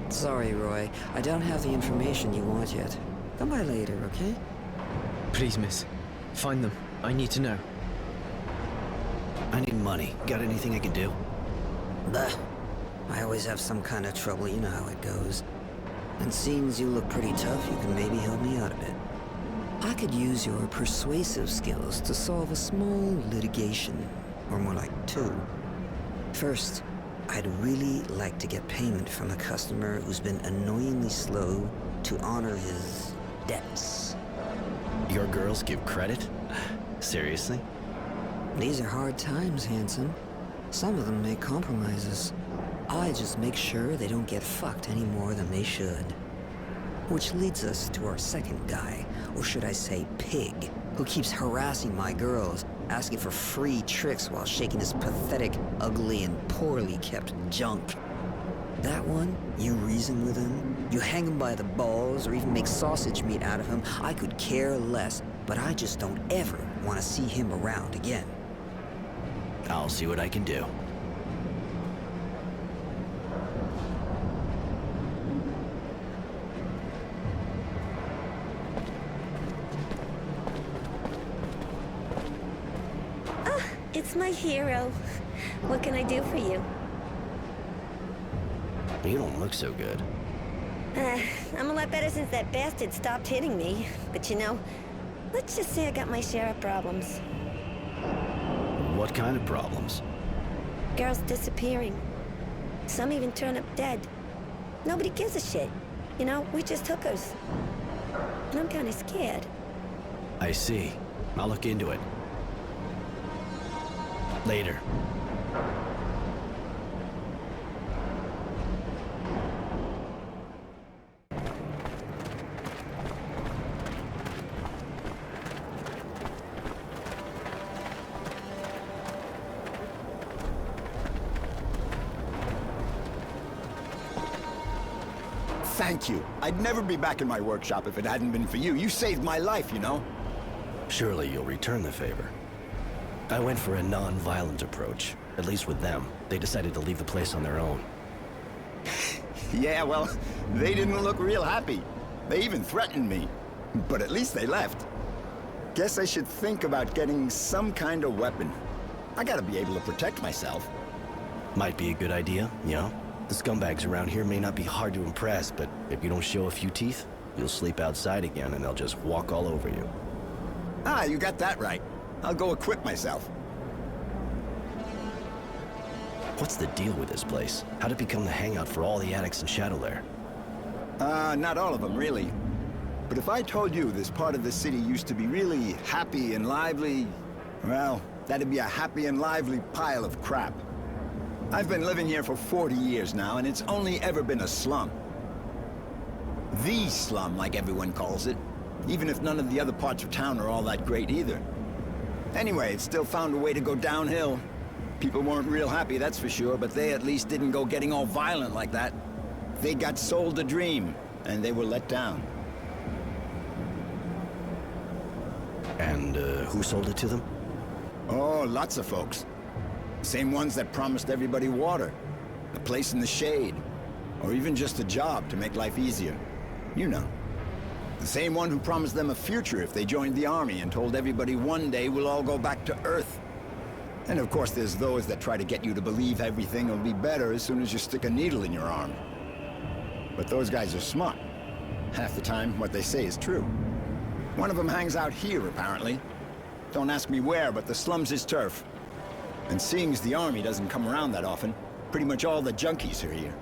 Sorry, Roy. I don't have the information you want yet. Come by later, okay? Please, miss. Find them. I need to know. I need money. Got anything I can do? Bah. I always have some kind of trouble, you know how it goes. And seeing as you look pretty tough, you can maybe help me out a bit. I could use your persuasive skills to solve a small litigation, or more like two. First, I'd really like to get payment from a customer who's been annoyingly slow to honor his debts. Your girls give credit? Seriously? These are hard times, handsome. Some of them make compromises. I just make sure they don't get fucked any more than they should. Which leads us to our second guy, or should I say pig, who keeps harassing my girls, asking for free tricks while shaking his pathetic, ugly, and poorly kept junk. That one, you reason with him, you hang him by the balls, or even make sausage meat out of him, I could care less, but I just don't ever want to see him around again. I'll see what I can do. It's my hero. What can I do for you? You don't look so good. I'm a lot better since that bastard stopped hitting me. But you know, let's just say I got my share of problems. What kind of problems? Girls disappearing. Some even turn up dead. Nobody gives a shit. You know, we just hookers. And I'm kinda scared. I see. I'll look into it. Later. Thank you. I'd never be back in my workshop if it hadn't been for you. You saved my life, you know? Surely you'll return the favor. I went for a non-violent approach. At least with them. They decided to leave the place on their own. Yeah, well, they didn't look real happy. They even threatened me. But at least they left. Guess I should think about getting some kind of weapon. I gotta be able to protect myself. Might be a good idea, you know? The scumbags around here may not be hard to impress, but if you don't show a few teeth, you'll sleep outside again and they'll just walk all over you. Ah, you got that right. I'll go equip myself. What's the deal with this place? How'd it become the hangout for all the addicts in Shadowlair? Not all of them, really. But if I told you this part of the city used to be really happy and lively, well, that'd be a happy and lively pile of crap. I've been living here for 40 years now, and it's only ever been a slum. The slum, like everyone calls it, even if none of the other parts of town are all that great either. Anyway, it still found a way to go downhill. People weren't real happy, that's for sure, but they at least didn't go getting all violent like that. They got sold a dream, and they were let down. And, who sold it to them? Oh, lots of folks. Same ones that promised everybody water, a place in the shade, or even just a job to make life easier. You know. The same one who promised them a future if they joined the army and told everybody one day we'll all go back to Earth. And of course there's those that try to get you to believe everything will be better as soon as you stick a needle in your arm. But those guys are smart. Half the time, what they say is true. One of them hangs out here, apparently. Don't ask me where, but the slum's his turf. And seeing as the army doesn't come around that often, pretty much all the junkies are here.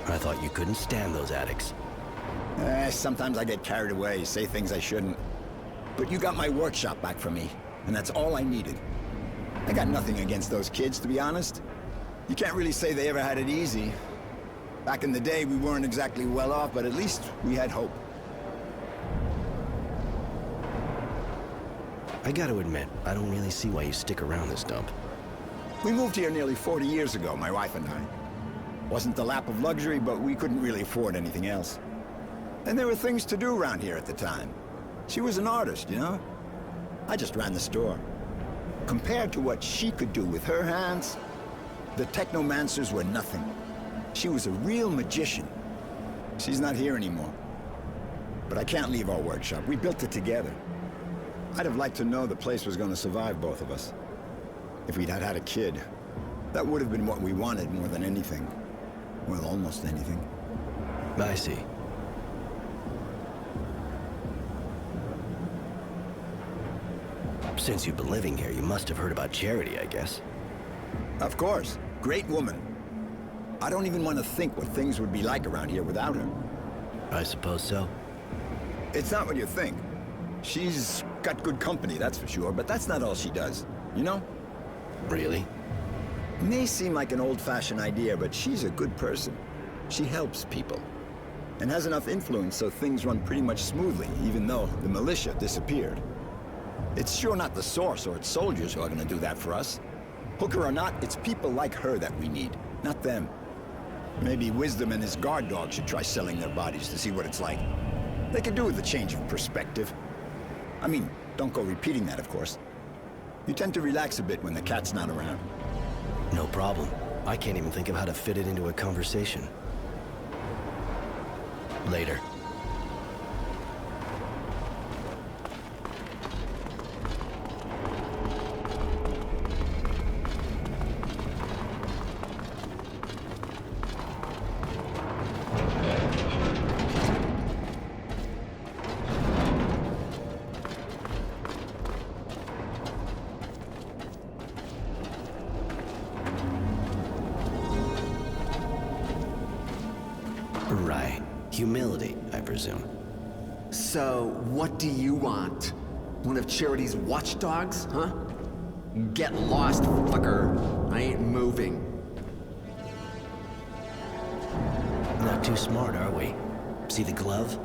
I thought you couldn't stand those addicts. Sometimes I get carried away, say things I shouldn't. But you got my workshop back from me, and that's all I needed. I got nothing against those kids, to be honest. You can't really say they ever had it easy. Back in the day, we weren't exactly well off, but at least we had hope. I gotta admit, I don't really see why you stick around this dump. We moved here nearly 40 years ago, my wife and I. Wasn't the lap of luxury, but we couldn't really afford anything else. And there were things to do around here at the time. She was an artist, you know? I just ran the store. Compared to what she could do with her hands, The technomancers were nothing. She was a real magician. She's not here anymore. But I can't leave our workshop. We built it together. I'd have liked to know the place was going to survive both of us. If we'd had a kid, that would have been what we wanted more than anything. Well, almost anything. I see. Since you've been living here, you must have heard about Charity, I guess. Of course. Great woman. I don't even want to think what things would be like around here without her. I suppose so. It's not what you think. She's got good company, that's for sure, but that's not all she does. You know? Really? It may seem like an old-fashioned idea, but she's a good person. She helps people. And has enough influence so things run pretty much smoothly, even though the militia disappeared. It's sure not the Source or its soldiers who are gonna do that for us. Hooker or not, it's people like her that we need, not them. Maybe Wisdom and his guard dog should try selling their bodies to see what it's like. They could do with a change of perspective. I mean, don't go repeating that, of course. You tend to relax a bit when the cat's not around. No problem. I can't even think of how to fit it into a conversation. Later. Right. Humility, I presume. So, what do you want? One of Charity's watchdogs, huh? Get lost, fucker. I ain't moving. Not too smart, are we? See the glove?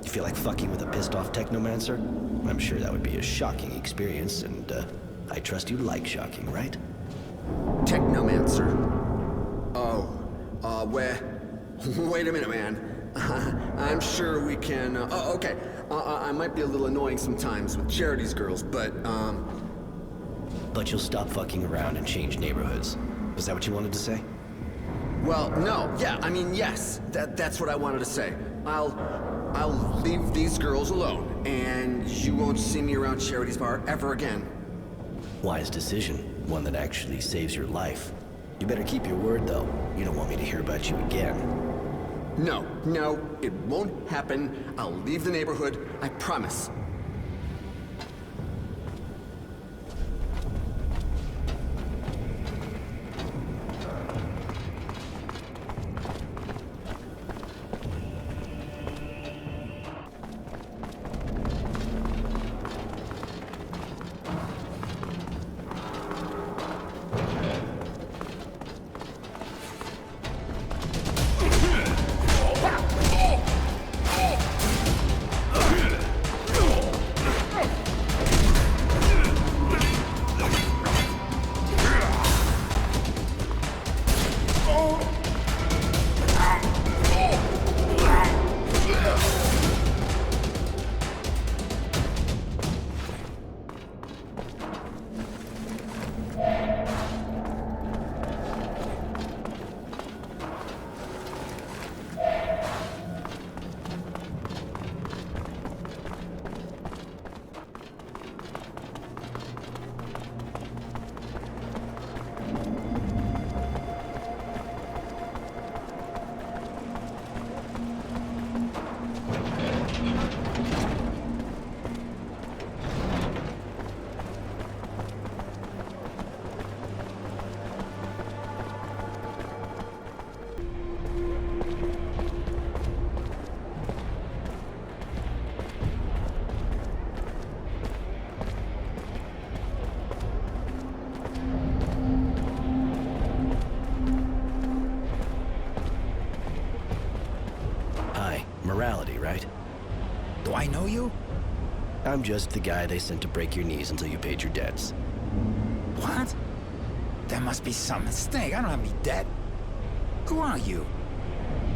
You feel like fucking with a pissed-off technomancer? I'm sure that would be a shocking experience, and, I trust you like shocking, right? Technomancer. Oh, wait a minute, man. I'm sure we can, oh, okay. I might be a little annoying sometimes with Charity's girls, but, But you'll stop fucking around and change neighborhoods. Is that what you wanted to say? well, no, yeah, I mean, yes. That's what I wanted to say. I'll leave these girls alone, and you won't see me around Charity's bar ever again. Wise decision. One that actually saves your life. You better keep your word, though. You don't want me to hear about you again. No, it won't happen. I'll leave the neighborhood, I promise. Morality, right? Do I know you? I'm just the guy they sent to break your knees until you paid your debts. What? There must be some mistake. I don't have any debt. Who are you?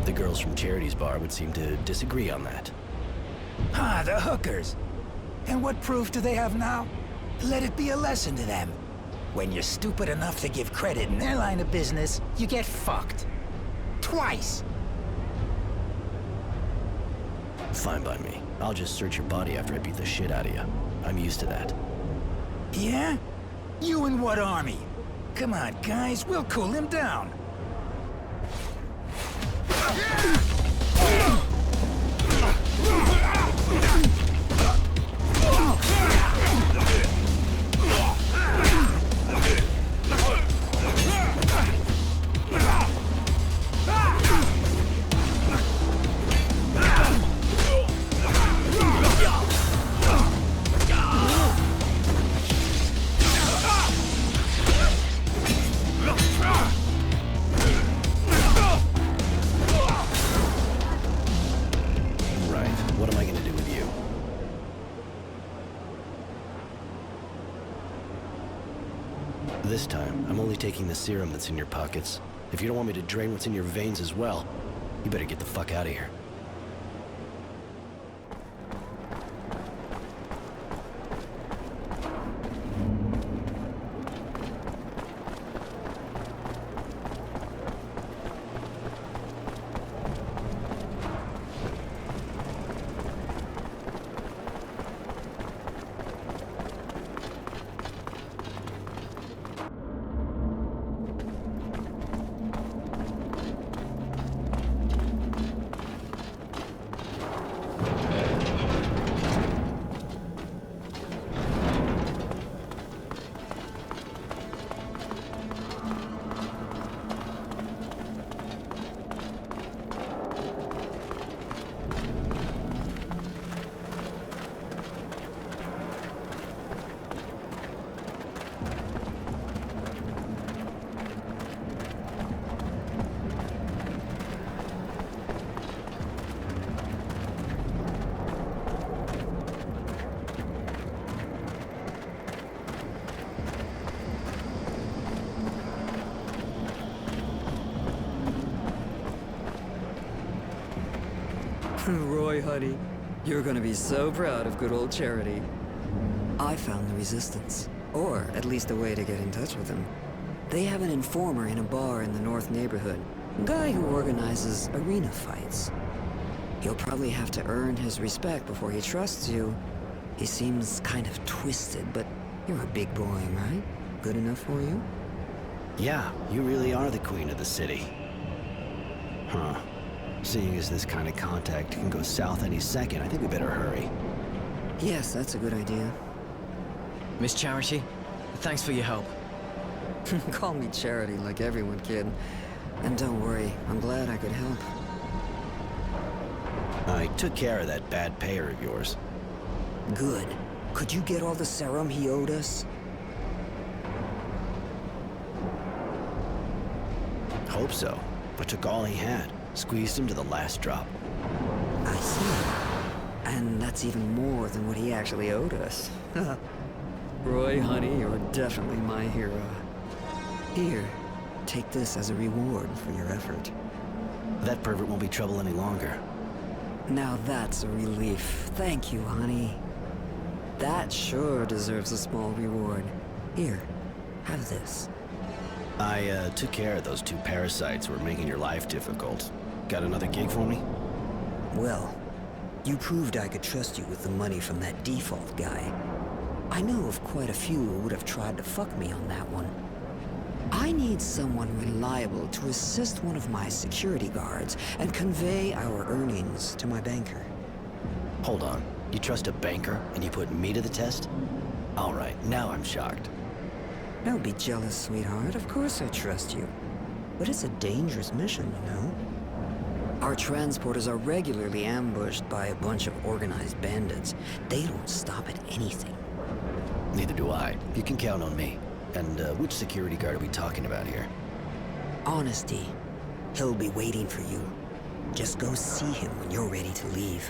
The girls from Charity's bar would seem to disagree on that. Ah, the hookers. And what proof do they have now? Let it be a lesson to them. When you're stupid enough to give credit in their line of business, you get fucked. Twice. Fine by me. I'll just search your body after I beat the shit out of you. I'm used to that. Yeah? You in what army? Come on, guys, we'll cool him down. This time, I'm only taking the serum that's in your pockets. If you don't want me to drain what's in your veins as well, you better get the fuck out of here. Roy, honey, you're gonna be so proud of good old Charity. I found the Resistance, or at least a way to get in touch with them. They have an informer in a bar in the North neighborhood, a guy who organizes arena fights. You'll probably have to earn his respect before he trusts you. He seems kind of twisted, but you're a big boy, right? Good enough for you? Yeah, you really are the queen of the city. Huh. Seeing as this kind of contact can go south any second, I think we better hurry. Yes, that's a good idea. Miss Charity, thanks for your help. Call me Charity like everyone, kid. And don't worry, I'm glad I could help. I took care of that bad payer of yours. Good. Could you get all the serum he owed us? Hope so. I took all he had. Squeezed him to the last drop. I see. And that's even more than what he actually owed us. Roy, honey, you're definitely my hero. Here, take this as a reward for your effort. That pervert won't be trouble any longer. Now that's a relief. Thank you, honey. That sure deserves a small reward. Here, have this. I took care of those two parasites who were making your life difficult. Got another gig for me? Well, you proved I could trust you with the money from that default guy. I know of quite a few who would have tried to fuck me on that one. I need someone reliable to assist one of my security guards and convey our earnings to my banker. Hold on. You trust a banker and you put me to the test? All right, now I'm shocked. Don't be jealous, sweetheart. Of course I trust you. But it's a dangerous mission, you know? Our transporters are regularly ambushed by a bunch of organized bandits. They don't stop at anything. Neither do I. You can count on me. And which security guard are we talking about here? Honesty. He'll be waiting for you. Just go see him when you're ready to leave.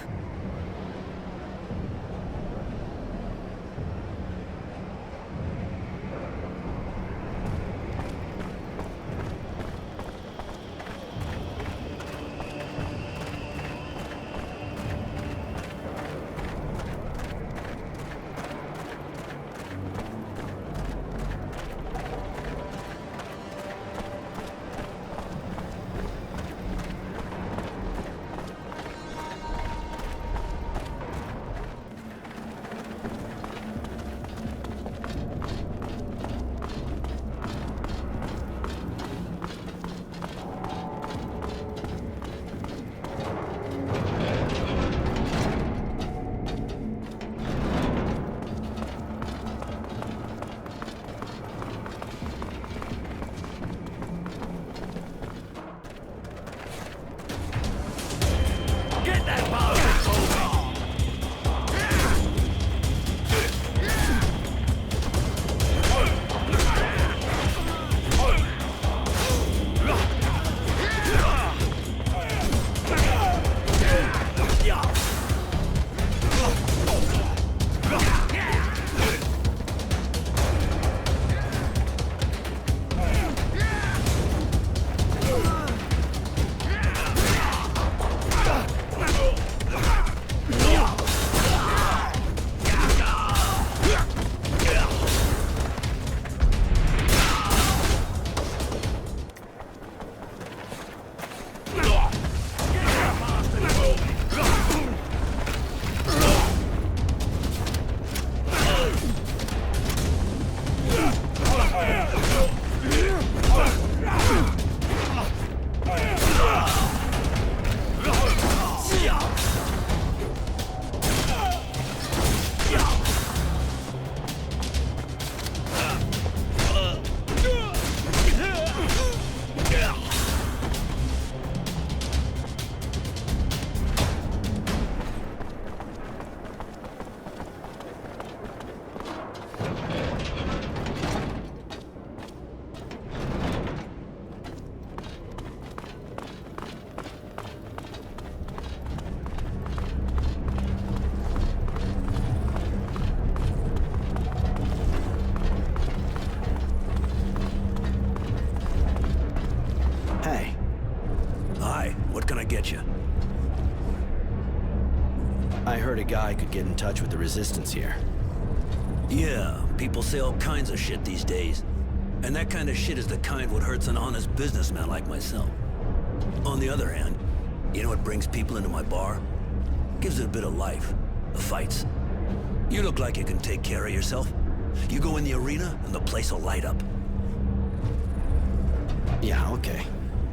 guy could get in touch with the Resistance here. Yeah, people say all kinds of shit these days. And that kind of shit is the kind what hurts an honest businessman like myself. On the other hand, you know what brings people into my bar? Gives it a bit of life. The fights. You look like you can take care of yourself. You go in the arena and the place will light up. Yeah, okay.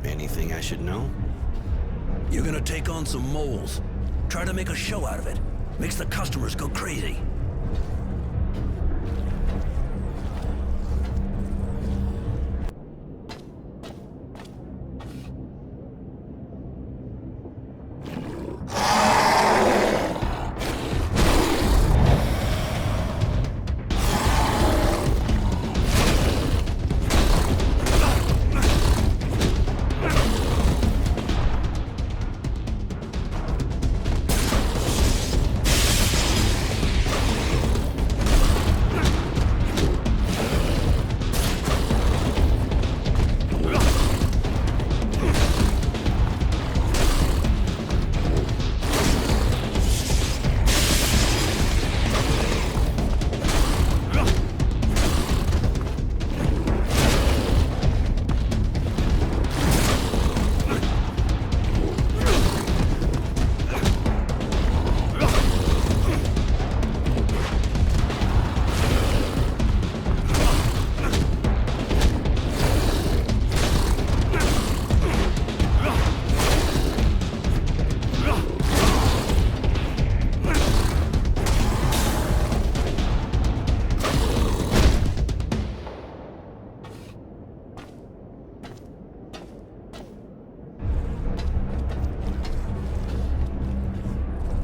Anything I should know? You're gonna take on some moles. Try to make a show out of it. Makes the customers go crazy.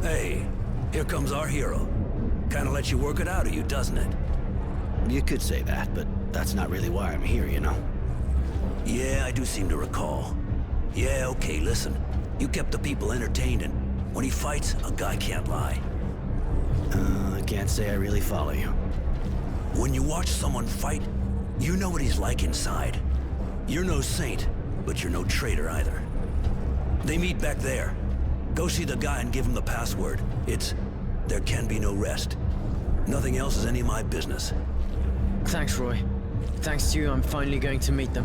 Hey, here comes our hero. Kinda lets you work it out of you, doesn't it? You could say that, but that's not really why I'm here, you know? Yeah, I do seem to recall. Yeah, okay, listen. You kept the people entertained, and when he fights, a guy can't lie. I can't say I really follow you. When you watch someone fight, you know what he's like inside. You're no saint, but you're no traitor either. They meet back there. Go see the guy and give him the password. It's, there can be no rest. Nothing else is any of my business. Thanks, Roy. Thanks to you, I'm finally going to meet them.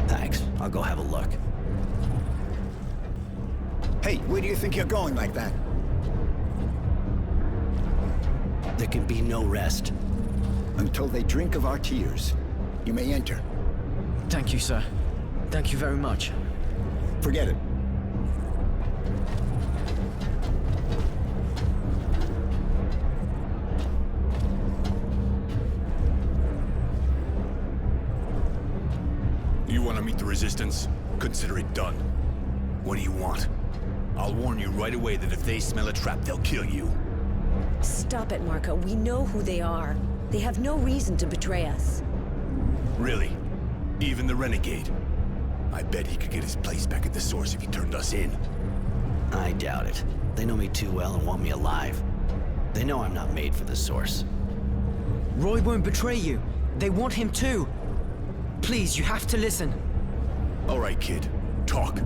Thanks. I'll go have a look. Hey, where do you think you're going like that? There can be no rest. Until they drink of our tears. You may enter. Thank you, sir. Thank you very much. Forget it. You want to meet the Resistance? Consider it done. What do you want? I'll warn you right away that if they smell a trap, they'll kill you. Stop it, Marco. We know who they are. They have no reason to betray us. Really? Even the Renegade? I bet he could get his place back at the source if he turned us in. I doubt it. They know me too well and want me alive. They know I'm not made for the source. Roy won't betray you. They want him too. Please, you have to listen. All right, kid. Talk.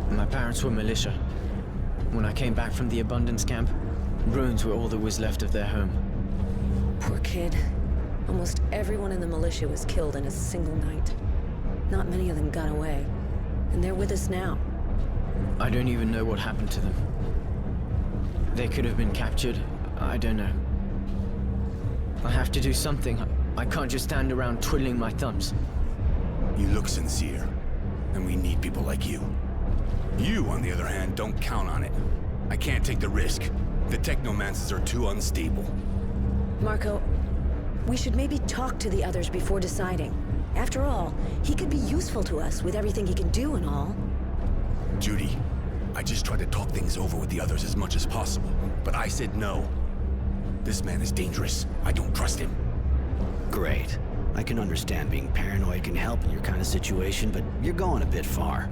My parents were militia. When I came back from the Abundance camp, ruins were all that was left of their home. Poor kid. Almost everyone in the militia was killed in a single night. Not many of them got away. And they're with us now. I don't even know what happened to them. They could have been captured. I don't know. I have to do something. I can't just stand around twiddling my thumbs. You look sincere, and we need people like you. You, on the other hand, don't count on it. I can't take the risk. The technomancers are too unstable. Marco, we should maybe talk to the others before deciding. After all, he could be useful to us with everything he can do and all. Judy, I just tried to talk things over with the others as much as possible, but I said no. This man is dangerous. I don't trust him. Great. I can understand being paranoid can help in your kind of situation, but you're going a bit far.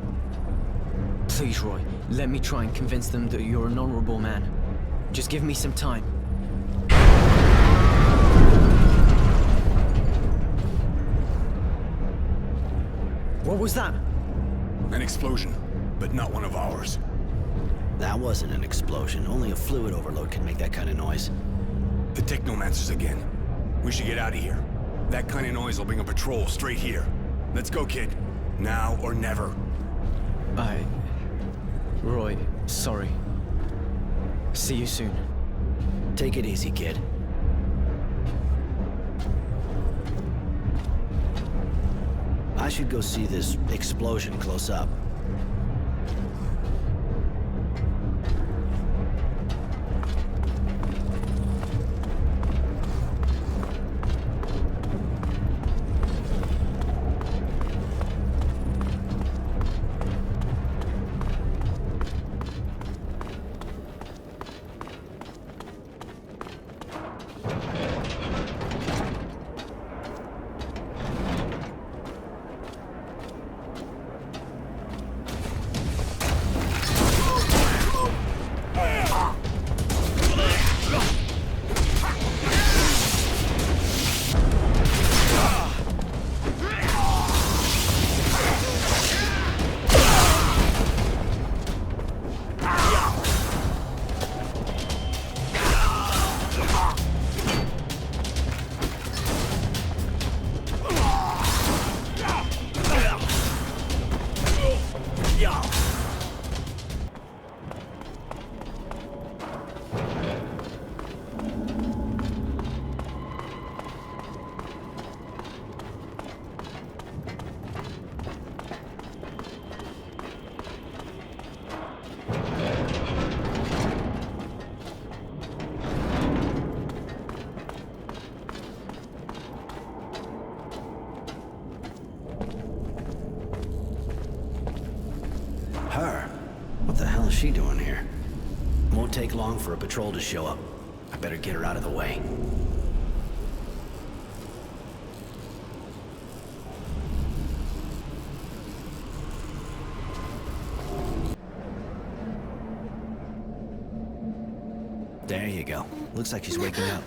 Please, Roy, let me try and convince them that you're an honorable man. Just give me some time. What was that? An explosion. but not one of ours. That wasn't an explosion. Only a fluid overload can make that kind of noise. The Technomancers again. We should get out of here. That kind of noise will bring a patrol straight here. Let's go, kid. Now or never. Roy, sorry. See you soon. Take it easy, kid. I should go see this explosion close up. What the hell is she doing here? Won't take long for a patrol to show up. I better get her out of the way. There you go. Looks like she's waking up.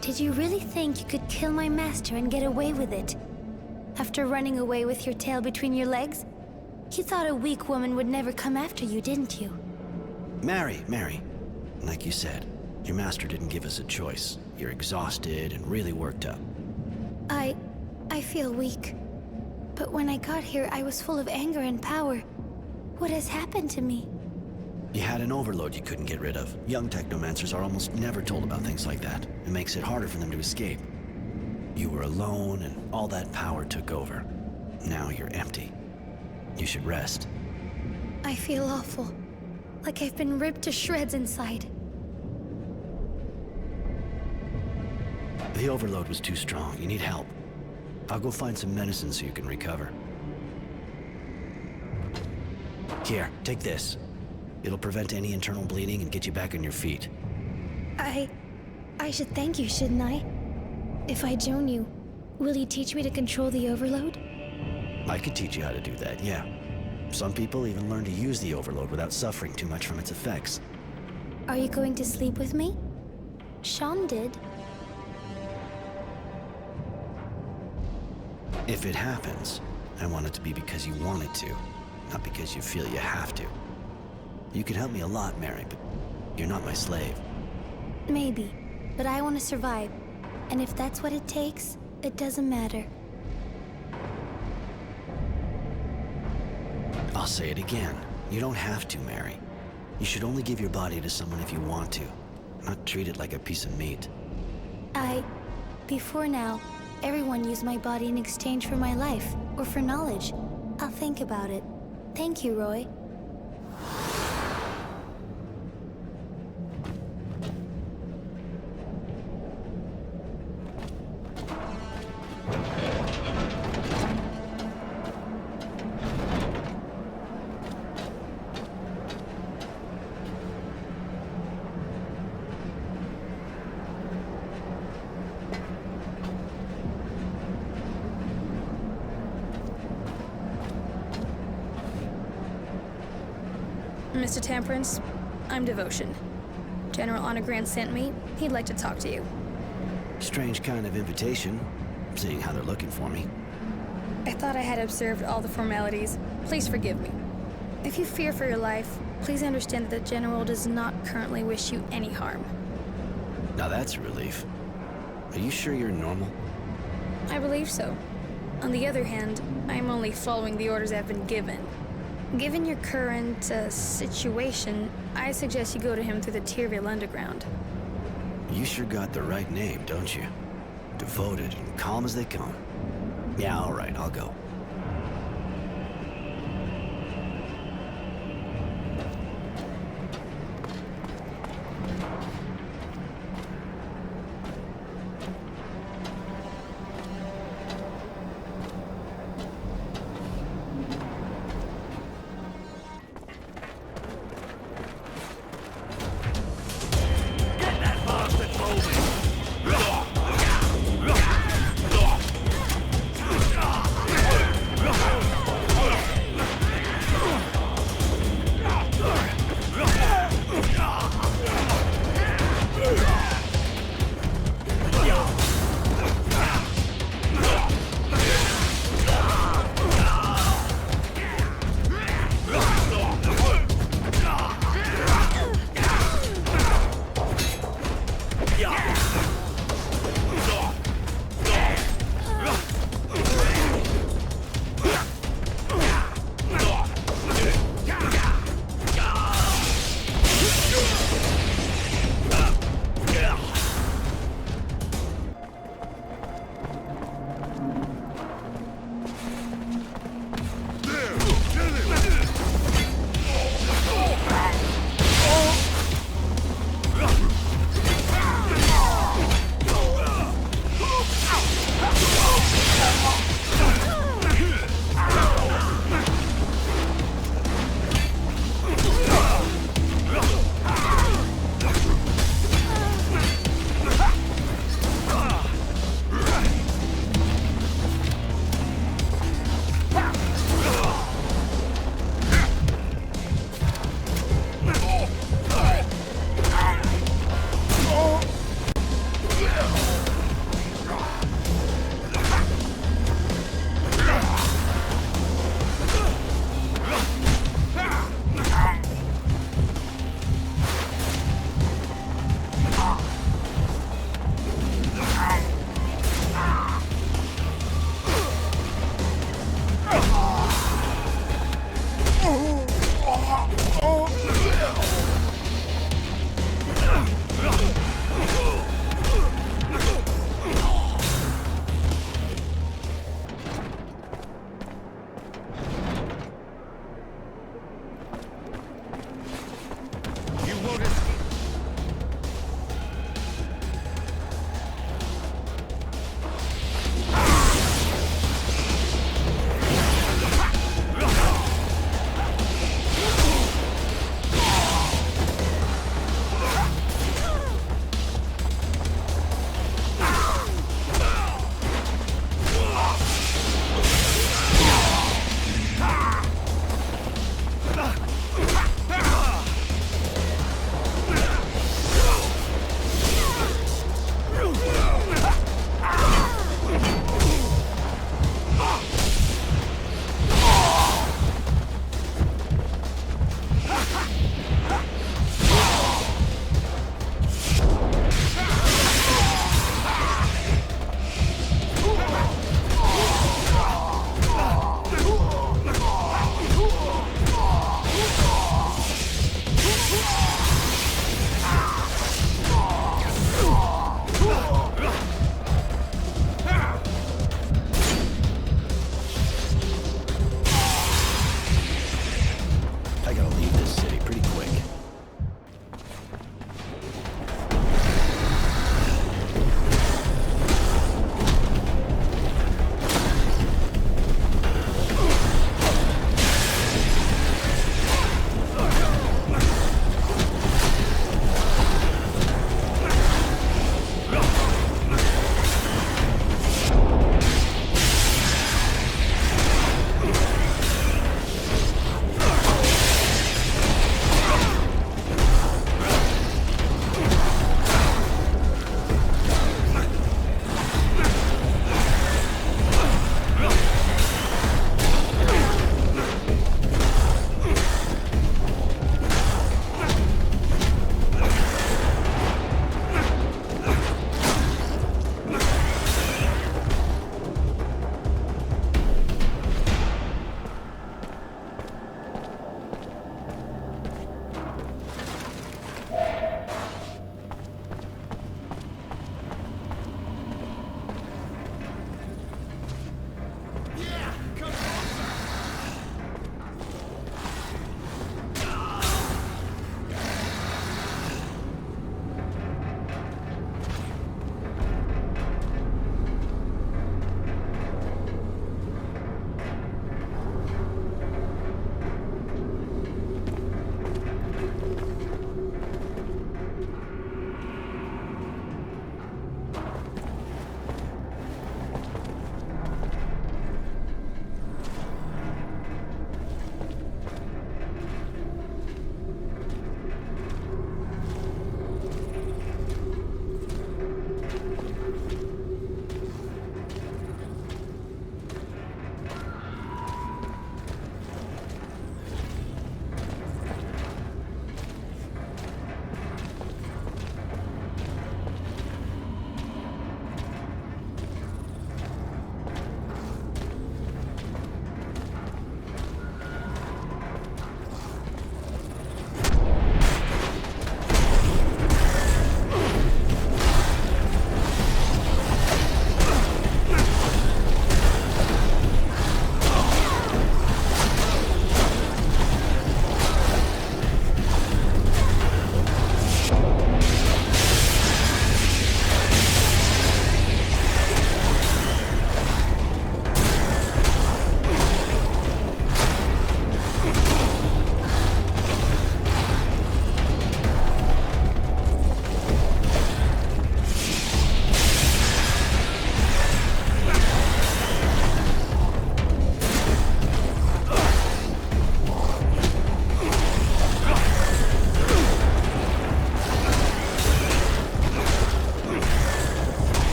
Did you really think you could kill my master and get away with it? After running away with your tail between your legs? You thought a weak woman would never come after you, didn't you? Mary. Like you said, your master didn't give us a choice. You're exhausted and really worked up. I feel weak. But when I got here, I was full of anger and power. What has happened to me? You had an overload you couldn't get rid of. Young technomancers are almost never told about things like that. It makes it harder for them to escape. You were alone, and all that power took over. Now you're empty. You should rest. I feel awful. Like I've been ripped to shreds inside. The overload was too strong. You need help. I'll go find some medicine so you can recover. Here, take this. It'll prevent any internal bleeding and get you back on your feet. I should thank you, shouldn't I? If I join you, will you teach me to control the overload? I could teach you how to do that, yeah. Some people even learn to use the overload without suffering too much from its effects. Are you going to sleep with me? Sean did. If it happens, I want it to be because you want it to, not because you feel you have to. You could help me a lot, Mary, but you're not my slave. Maybe, but I want to survive. And if that's what it takes, it doesn't matter. I'll say it again. You don't have to, Mary. You should only give your body to someone if you want to, not treat it like a piece of meat. Before now, everyone used my body in exchange for my life, or for knowledge. I'll think about it. Thank you, Roy. Mr. Temperance, I'm Devotion. General Honorgrant sent me. He'd like to talk to you. Strange kind of invitation, seeing how they're looking for me. I thought I had observed all the formalities. Please forgive me. If you fear for your life, please understand that the General does not currently wish you any harm. Now that's a relief. Are you sure you're normal? I believe so. On the other hand, I am only following the orders I've been given. Given your current, situation, I suggest you go to him through the Tyrville Underground. You sure got the right name, don't you? Devoted and calm as they come. Yeah, all right, I'll go.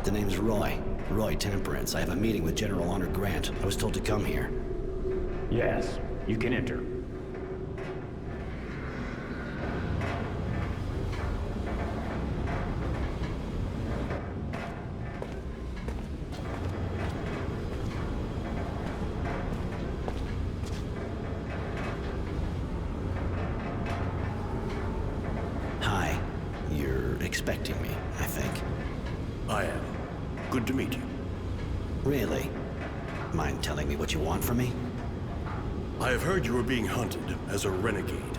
The name's Roy. Roy Temperance. I have a meeting with General Honor Grant. I was told to come here. Yes, you can enter. Hi. You're expecting me, I think. I am. Good to meet you. Really? Mind telling me what you want from me? I have heard you are being hunted as a renegade.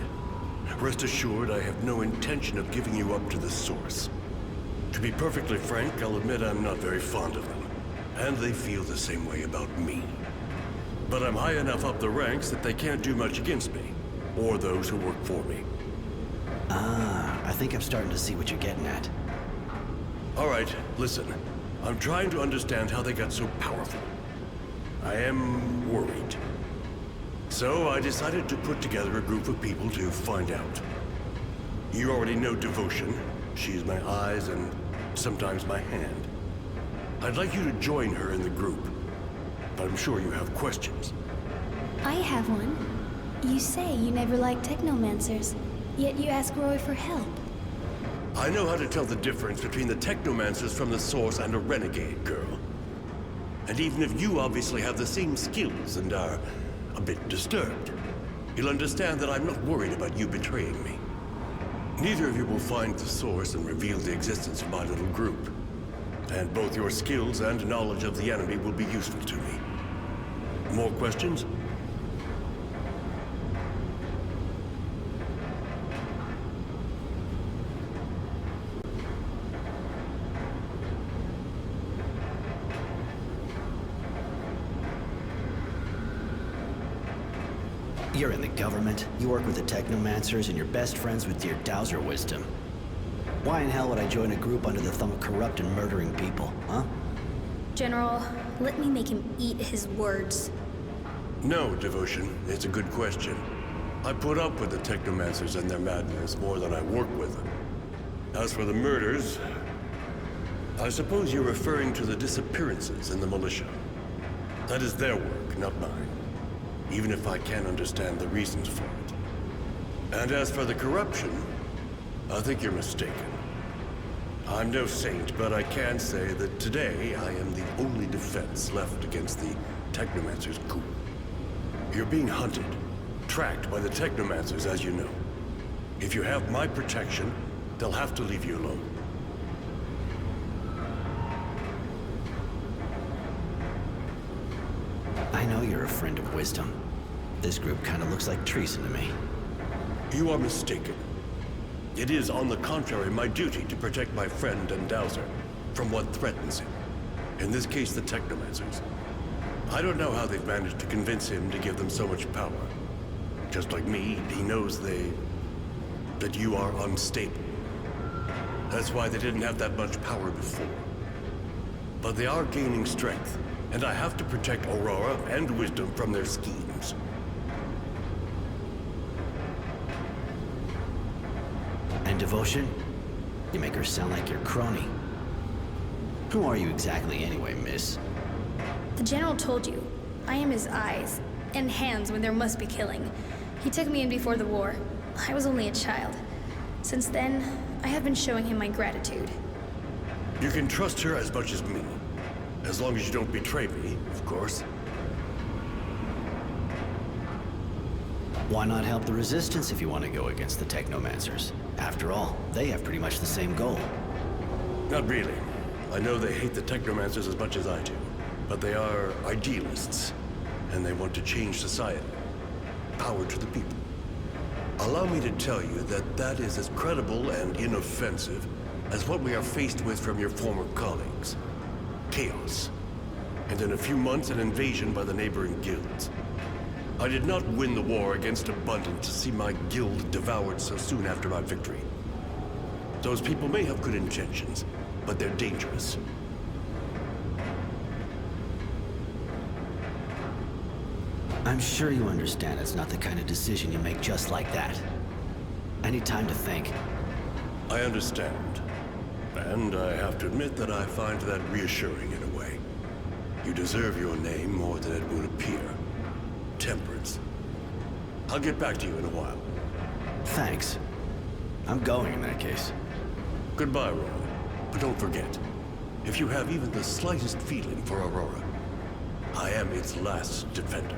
Rest assured, I have no intention of giving you up to the Source. To be perfectly frank, I'll admit I'm not very fond of them. And they feel the same way about me. But I'm high enough up the ranks that they can't do much against me, or those who work for me. Ah, I think I'm starting to see what you're getting at. All right, listen. I'm trying to understand how they got so powerful. I am worried. So I decided to put together a group of people to find out. You already know Devotion. She's my eyes and sometimes my hand. I'd like you to join her in the group. But I'm sure you have questions. I have one. You say you never liked technomancers, yet you ask Roy for help. I know how to tell the difference between the technomancers from the Source and a renegade, girl. And even if you obviously have the same skills and are a bit disturbed, you'll understand that I'm not worried about you betraying me. Neither of you will find the Source and reveal the existence of my little group. And both your skills and knowledge of the enemy will be useful to me. More questions? You're in the government, you work with the Technomancers, and you're best friends with Dear Dowser Wisdom. Why in hell would I join a group under the thumb of corrupt and murdering people, huh? General, let me make him eat his words. No, Devotion. It's a good question. I put up with the Technomancers and their madness more than I work with them. As for the murders, I suppose you're referring to the disappearances in the militia. That is their work, not mine. Even if I can't understand the reasons for it. And as for the corruption, I think you're mistaken. I'm no saint, but I can say that today I am the only defense left against the Technomancer's coup. You're being hunted, tracked by the Technomancers, as you know. If you have my protection, they'll have to leave you alone. I know you're a friend of Wisdom. This group kind of looks like treason to me. You are mistaken. It is, on the contrary, my duty to protect my friend and Dowser from what threatens him. In this case, the Technomancers. I don't know how they've managed to convince him to give them so much power. Just like me, he knows that you are unstable. That's why they didn't have that much power before. But they are gaining strength, and I have to protect Aurora and Wisdom from their schemes. And Devotion? You make her sound like your crony. Who are you exactly anyway, miss? The General told you, I am his eyes and hands when there must be killing. He took me in before the war. I was only a child. Since then, I have been showing him my gratitude. You can trust her as much as me. As long as you don't betray me, of course. Why not help the Resistance if you want to go against the Technomancers? After all, they have pretty much the same goal. Not really. I know they hate the Technomancers as much as I do. But they are idealists, and they want to change society. Power to the people. Allow me to tell you that that is as credible and inoffensive as what we are faced with from your former colleagues. Chaos. And in a few months, an invasion by the neighboring guilds. I did not win the war against Abundant to see my guild devoured so soon after my victory. Those people may have good intentions, but they're dangerous. I'm sure you understand it's not the kind of decision you make just like that. I need time to think. I understand. And I have to admit that I find that reassuring in a way. You deserve your name more than it would appear. Temperance. I'll get back to you in a while. Thanks. I'm going in that case. Goodbye, Roy. But don't forget, if you have even the slightest feeling for Aurora, I am its last defender.